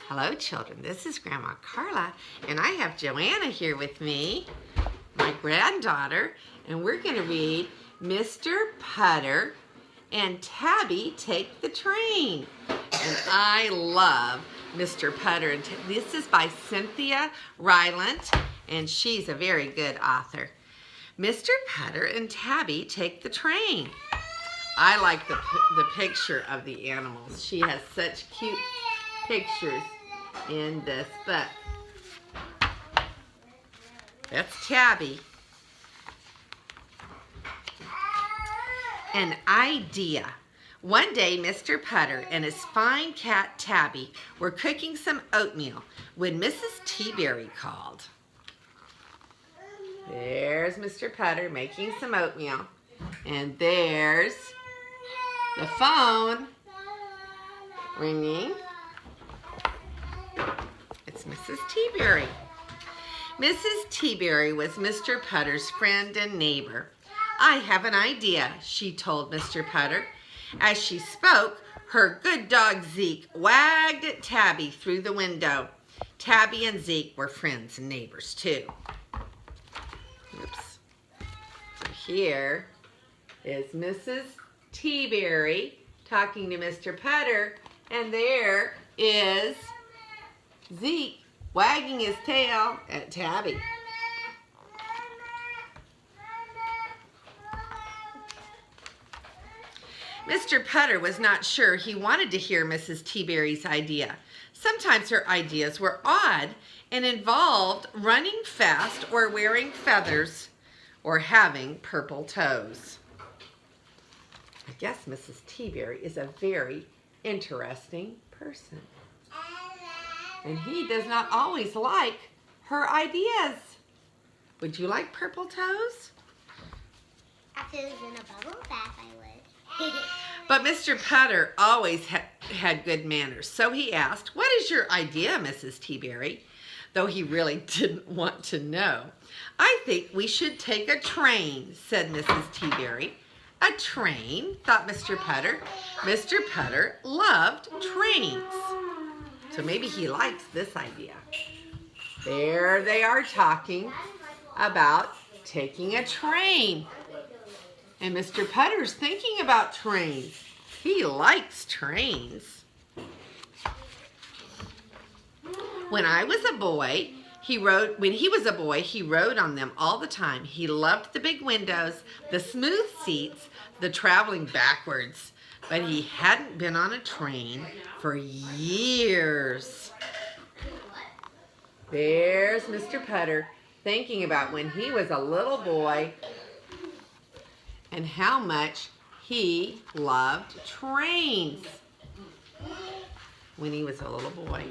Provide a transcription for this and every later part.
Hello, children. This is Grandma Carla, and I have Joanna here with me, my granddaughter, and we're going to read Mr. Putter and Tabby Take the Train. And I love Mr. Putter. This is by Cynthia Rylant, and she's a very good author. Mr. Putter and Tabby Take the Train. I like the picture of the animals. She has such cute pictures in this book. That's Tabby. An idea. One day, Mr. Putter and his fine cat Tabby were cooking some oatmeal when Mrs. Teaberry called. There's Mr. Putter making some oatmeal. And there's the phone ringing. It's Mrs. Teaberry. Mrs. Teaberry was Mr. Putter's friend and neighbor. I have an idea, she told Mr. Putter. As she spoke, her good dog Zeke wagged at Tabby through the window. Tabby and Zeke were friends and neighbors too. Oops. So here is Mrs. Teaberry talking to Mr. Putter, and there is Zeke wagging his tail at Tabby. Mr. Putter was not sure he wanted to hear Mrs. Teaberry's idea. Sometimes her ideas were odd and involved running fast or wearing feathers or having purple toes. I guess Mrs. Teaberry is a very interesting person. And he does not always like her ideas. Would you like purple toes? If it was in a bubble bath, I would. But Mr. Putter always had good manners, so he asked, "What is your idea, Mrs. Teaberry?" Though he really didn't want to know. "I think we should take a train," said Mrs. Teaberry. A train, thought Mr. Putter. Mr. Putter loved trains. So maybe he likes this idea. There they are talking about taking a train. And Mr. Putter's thinking about trains. He likes trains. When he was a boy, he rode on them all the time. He loved the big windows, the smooth seats, the traveling backwards. But he hadn't been on a train for years. There's Mr. Putter thinking about when he was a little boy and how much he loved trains when he was a little boy.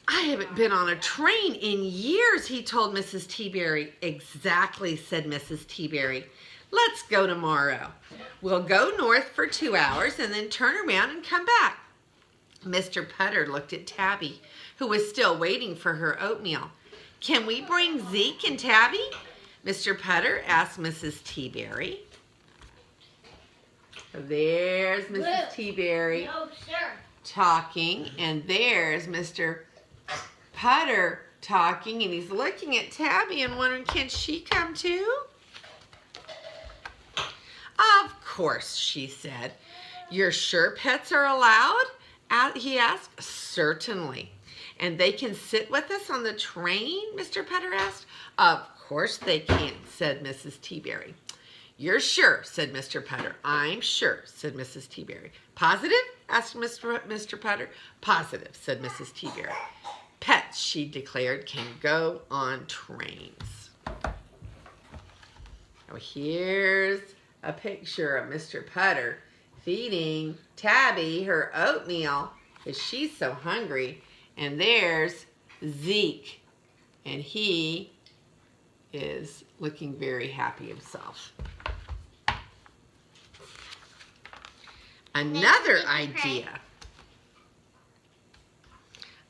"I haven't been on a train in years," he told Mrs. Teaberry. "Exactly," said Mrs. Teaberry. "Let's go tomorrow. We'll go north for 2 hours and then turn around and come back." Mr. Putter looked at Tabby, who was still waiting for her oatmeal. "Can we bring Zeke and Tabby?" Mr. Putter asked Mrs. Teaberry. There's Mrs. Teaberry talking, and there's Mr. Putter talking, and he's looking at Tabby and wondering, can she come too? "Of course," she said. "You're sure pets are allowed?" he asked. "Certainly." "And they can sit with us on the train?" Mr. Putter asked. "Of course they can," said Mrs. Teaberry. "You're sure?" said Mr. Putter. "I'm sure," said Mrs. Teaberry. "Positive?" asked Mr. Putter. "Positive," said Mrs. Teaberry. "Pets," she declared, "can go on trains." Now here's a picture of Mr. Putter feeding Tabby her oatmeal because she's so hungry. And there's Zeke, and he is looking very happy himself. Another idea.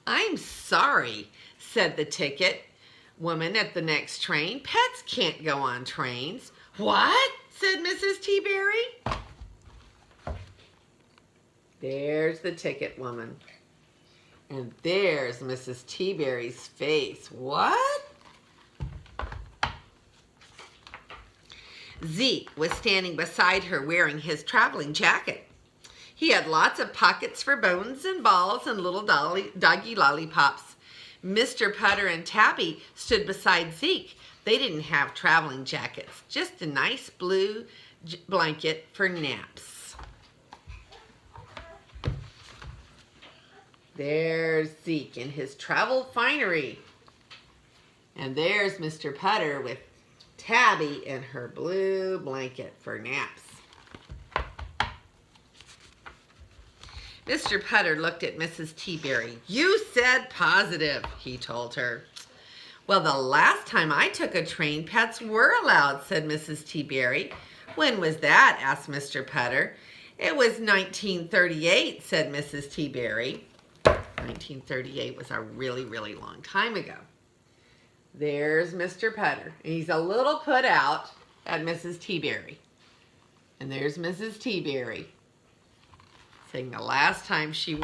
"I'm sorry," said the ticket woman at the next train. "Pets can't go on trains." "What?" said Mrs. Teaberry. There's the ticket woman. And there's Mrs. T-Berry's face. What? Zeke was standing beside her wearing his traveling jacket. He had lots of pockets for bones and balls and little doggy lollipops. Mr. Putter and Tabby stood beside Zeke. They didn't have traveling jackets, just a nice blue blanket for naps. There's Zeke in his travel finery. And there's Mr. Putter with Tabby in her blue blanket for naps. Mr. Putter looked at Mrs. T-Berry. "You said positive," he told her. "Well, the last time I took a train, pets were allowed," said Mrs. T-Berry. "When was that?" asked Mr. Putter. "It was 1938, said Mrs. T-Berry. 1938 was a really, really long time ago. There's Mr. Putter. He's a little put out at Mrs. T-Berry. And there's Mrs. T-Berry saying the last time she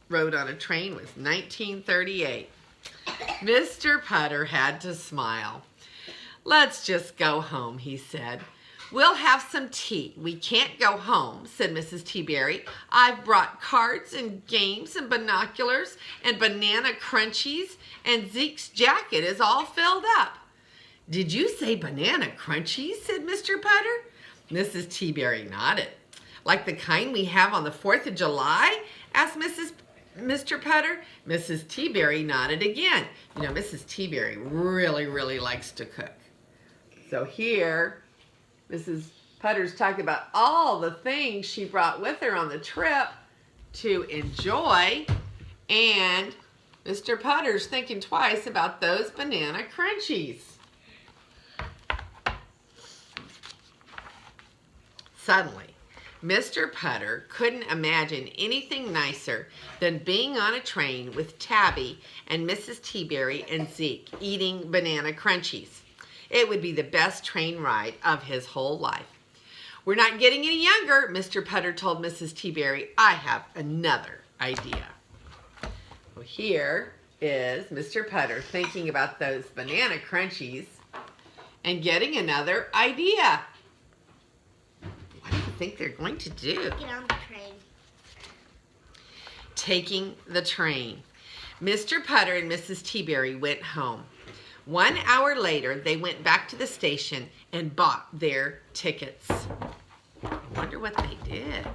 rode on a train was 1938. Mr. Putter had to smile. "Let's just go home," he said. "We'll have some tea. We can't go home," said Mrs. T-Berry. "I've brought cards and games and binoculars and banana crunchies, and Zeke's jacket is all filled up." "Did you say banana crunchies?" said Mr. Putter. Mrs. T-Berry nodded. "Like the kind we have on the 4th of July?" asked Mr. Putter. Mrs. T-Berry nodded again. You know, Mrs. T-Berry really, really likes to cook. So here, Mrs. Putter's talking about all the things she brought with her on the trip to enjoy, and Mr. Putter's thinking twice about those banana crunchies. Suddenly, Mr. Putter couldn't imagine anything nicer than being on a train with Tabby and Mrs. T-Berry and Zeke eating banana crunchies. It would be the best train ride of his whole life. "We're not getting any younger," Mr. Putter told Mrs. T-Berry. "I have another idea." Well, here is Mr. Putter thinking about those banana crunchies and getting another idea. What do you think they're going to do? Get on the train. Taking the train. Mr. Putter and Mrs. T-Berry went home. 1 hour later, they went back to the station and bought their tickets. I wonder what they did.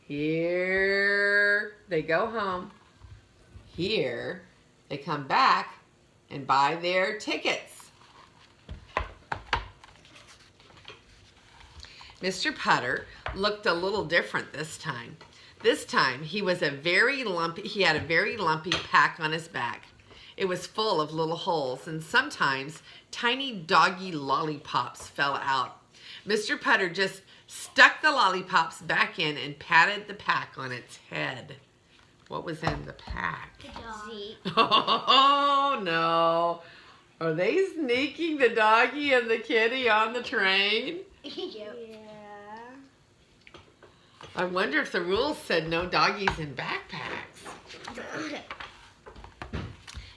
Here they go home. Here they come back and buy their tickets. Mr. Putter looked a little different this time. This time he had a very lumpy pack on his back. It was full of little holes, and sometimes tiny doggy lollipops fell out. Mr. Putter just stuck the lollipops back in and patted the pack on its head. What was in the pack? Zeke. Oh, no. Are they sneaking the doggy and the kitty on the train? Yeah. I wonder if the rules said no doggies in backpacks.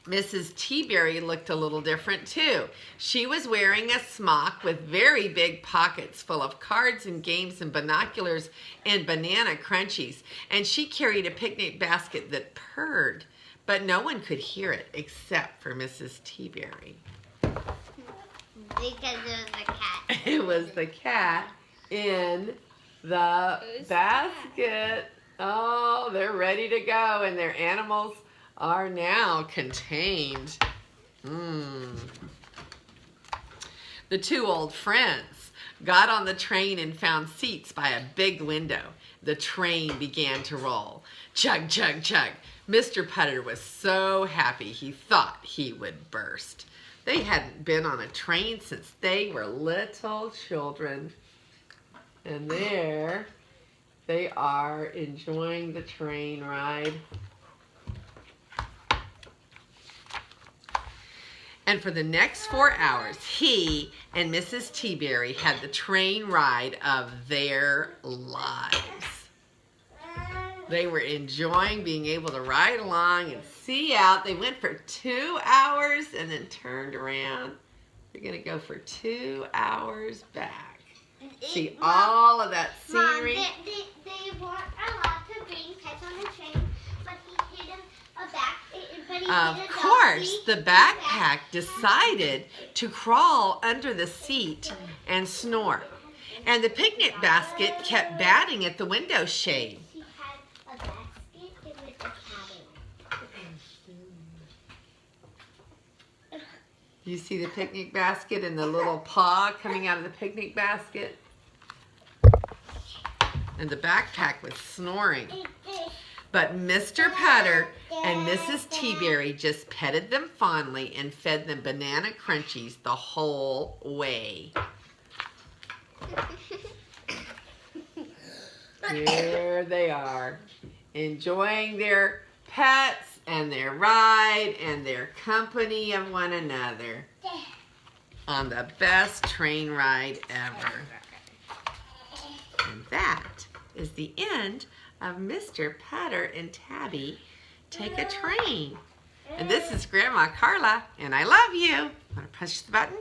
Mrs. T-Berry looked a little different too. She was wearing a smock with very big pockets full of cards and games and binoculars and banana crunchies. And she carried a picnic basket that purred, but no one could hear it except for Mrs. T-Berry. Because it was the cat. It was the cat in the basket. Oh, they're ready to go, and their animals are now contained. The two old friends got on the train and found seats by a big window. The train began to roll. Chug, chug, chug. Mr. Putter was so happy he thought he would burst. They hadn't been on a train since they were little children. And there they are enjoying the train ride. And for the next 4 hours, he and Mrs. T-Berry had the train ride of their lives. They were enjoying being able to ride along and see out. They went for 2 hours and then turned around. They're going to go for 2 hours back. See all of that scenery. Mom, they weren't allowed to bring pets on the train, but he hid a back. Of course, the backpack decided to crawl under the seat and snore. And the picnic basket kept batting at the window shade. He had a basket with a cabin. You see the picnic basket and the little paw coming out of the picnic basket? And the backpack was snoring. But Mr. Putter and Mrs. Teaberry just petted them fondly and fed them banana crunchies the whole way. There they are, enjoying their pets and their ride and their company of one another on the best train ride ever. And that is the end of Mr. Putter and Tabby Take a Train. And this is Grandma Carla, and I love you. Want to push the button?